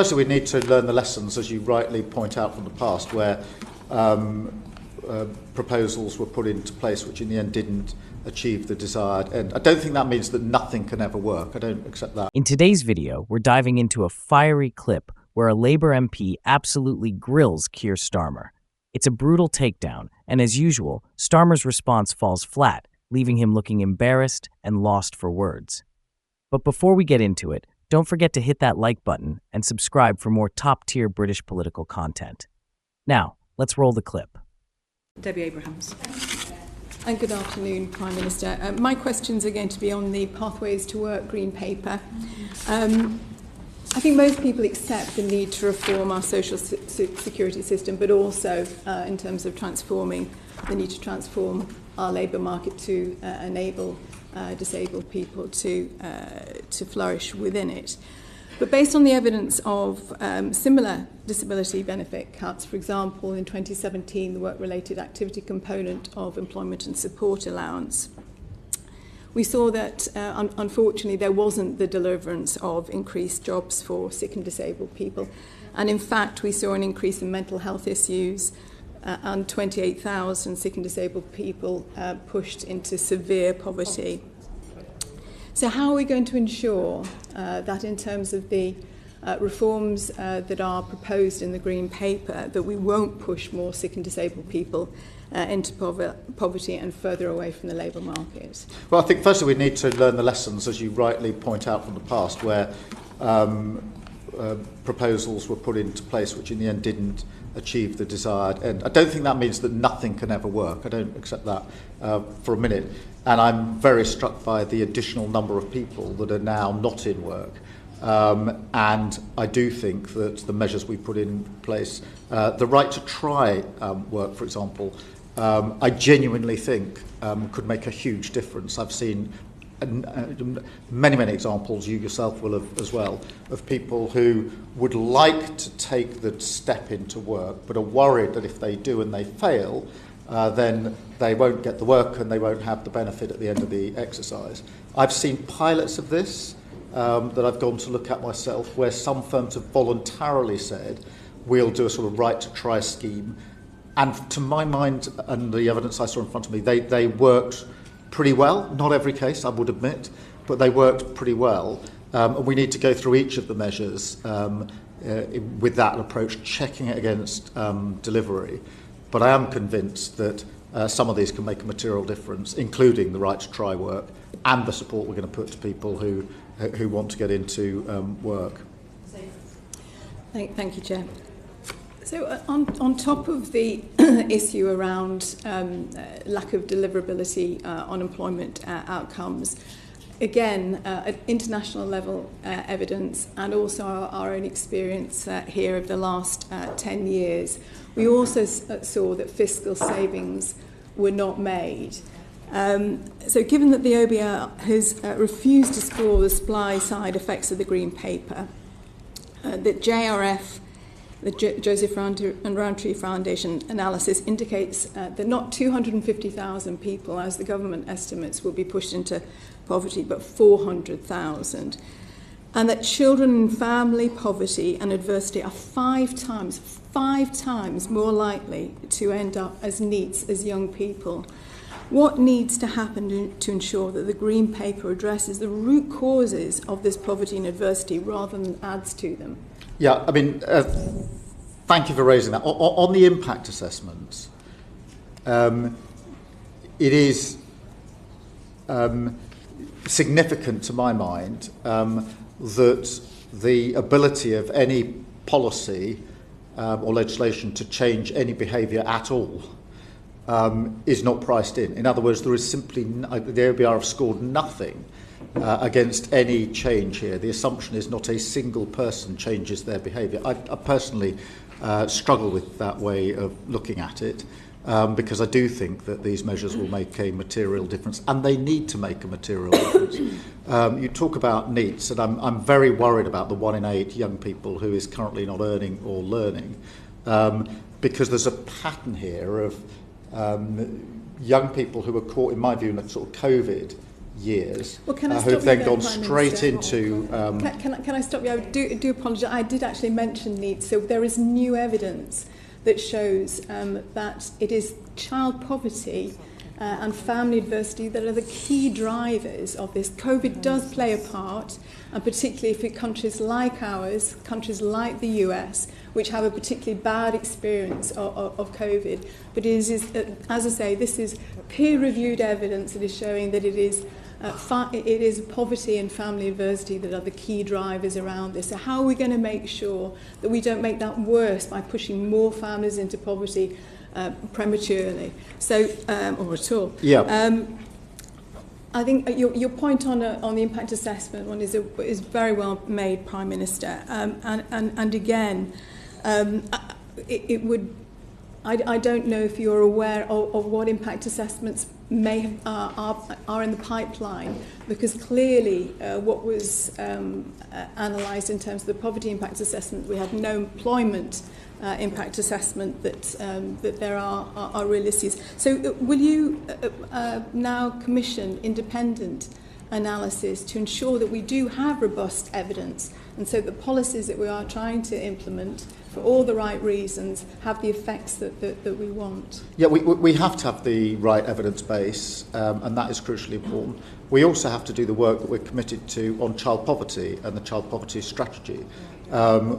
Firstly, we need to learn the lessons, as you rightly point out, from the past, where proposals were put into place which in the end didn't achieve the desired end. I don't think that means that nothing can ever work. I don't accept that. In today's video, we're diving into a fiery clip where a Labour MP absolutely grills Keir Starmer. It's a brutal takedown, and as usual, Starmer's response falls flat, leaving him looking embarrassed and lost for words. But before we get into it, don't forget to hit that like button and subscribe for more top-tier British political content. Now, let's roll the clip. Debbie Abrahams. And good afternoon, Prime Minister. My questions are going to be on the Pathways to Work Green Paper. I think most people accept the need to reform our social security system, but also in terms of transforming, the need to transform our labour market to enable disabled people to flourish within it. But based on the evidence of similar disability benefit cuts, for example, in 2017, the work-related activity component of employment and support allowance, we saw that, unfortunately, there wasn't the deliverance of increased jobs for sick and disabled people. And in fact, we saw an increase in mental health issues and 28,000 sick and disabled people pushed into severe poverty. So how are we going to ensure that in terms of the reforms that are proposed in the Green Paper, that we won't push more sick and disabled people into poverty and further away from the labour market? Well, I think firstly we need to learn the lessons, as you rightly point out, from the past, where proposals were put into place which in the end didn't achieve the desired end. I don't think that means that nothing can ever work. I don't accept that for a minute. And I'm very struck by the additional number of people that are now not in work. And I do think that the measures we put in place, the right to try work, for example, I genuinely think could make a huge difference. I've seen many examples, you yourself will have as well, of people who would like to take the step into work but are worried that if they do and they fail, then they won't get the work and they won't have the benefit at the end of the exercise. I've seen pilots of this that I've gone to look at myself, where some firms have voluntarily said, we'll do a sort of right to try scheme. And to my mind, and the evidence I saw in front of me, they worked pretty well. Not every case, I would admit, but they worked pretty well. And we need to go through each of the measures with that approach, checking it against delivery. But I am convinced that some of these can make a material difference, including the right to try work and the support we're going to put to people who want to get into work. Thank you, Chair. So on top of the issue around lack of deliverability on employment outcomes, again, at international level evidence and also our own experience here of the last 10 years, we also saw that fiscal savings were not made. So given that the OBR has refused to score the supply-side effects of the Green Paper, that JRF, the Joseph and Rowntree Foundation analysis indicates that not 250,000 people, as the government estimates, will be pushed into poverty, but 400,000. And that children in family poverty and adversity are five times more likely to end up as NEETs as young people. What needs to happen to ensure that the Green Paper addresses the root causes of this poverty and adversity rather than adds to them? Yeah, I mean, thank you for raising that. On the impact assessments, it is significant to my mind that the ability of any policy or legislation to change any behaviour at all is not priced in. In other words, there is simply, the OBR have scored nothing against any change here. The assumption is not a single person changes their behaviour. I personally struggle with that way of looking at it because I do think that these measures will make a material difference, and they need to make a material difference. You talk about NEETs, and I'm very worried about the 1 in 8 young people who is currently not earning or learning, because there's a pattern here of young people who were caught, in my view, in a sort of COVID years, Well, can I who stop have you then there, gone Prime straight Minister? into... Can I stop you? I do apologise. I did actually mention needs. So there is new evidence that shows that it is child poverty and family adversity that are the key drivers of this. COVID does play a part, and particularly for countries like ours, countries like the US, which have a particularly bad experience of COVID. But it is, as I say, this is peer-reviewed evidence that is showing that it is poverty and family adversity that are the key drivers around this. So how are we going to make sure that we don't make that worse by pushing more families into poverty prematurely, or at all? Yeah. I think your point on the impact assessment one is very well made, Prime Minister. And again, it would. I don't know if you're aware of what impact assessments are in the pipeline, because clearly what was analysed in terms of the poverty impact assessment, we had no employment impact assessment that there are real issues. So will you now commission independent analysis to ensure that we do have robust evidence, and so the policies that we are trying to implement for all the right reasons have the effects that we want? Yeah, we have to have the right evidence base, and that is crucially important. We also have to do the work that we're committed to on child poverty and the child poverty strategy,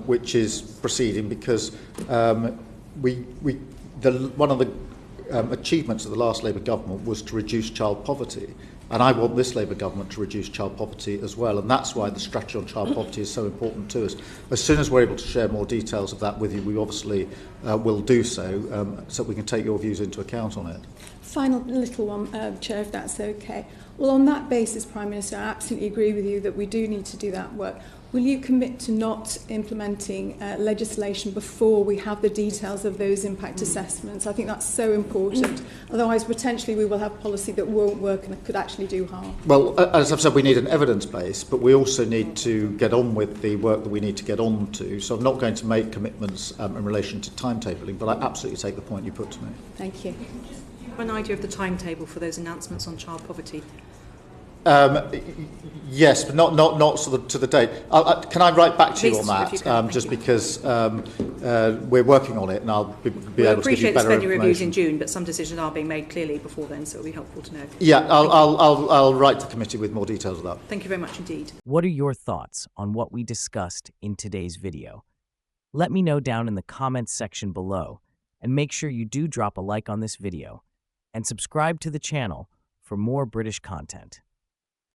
which is proceeding because one of the achievements of the last Labour government was to reduce child poverty. And I want this Labour government to reduce child poverty as well, and that's why the strategy on child poverty is so important to us. As soon as we're able to share more details of that with you, we obviously will do so, so we can take your views into account on it. Final little one, Chair, if that's okay. Well, on that basis, Prime Minister, I absolutely agree with you that we do need to do that work. Will you commit to not implementing legislation before we have the details of those impact assessments? I think that's so important. Otherwise, potentially, we will have policy that won't work and could actually do harm. Well, as I've said, we need an evidence base, but we also need to get on with the work that we need to get on to. So I'm not going to make commitments in relation to timetabling, but I absolutely take the point you put to me. Thank you. An idea of the timetable for those announcements on child poverty? Yes, but not sort of to the date. Can I write back to you on that? Just you. because we're working on it, and I'll be able to give you better information. We appreciate the spending reviews in June, but some decisions are being made clearly before then, so it'll be helpful to know. Yeah, I'll write to the committee with more details of that. Thank you very much indeed. What are your thoughts on what we discussed in today's video? Let me know down in the comments section below, and make sure you do drop a like on this video and subscribe to the channel for more British content.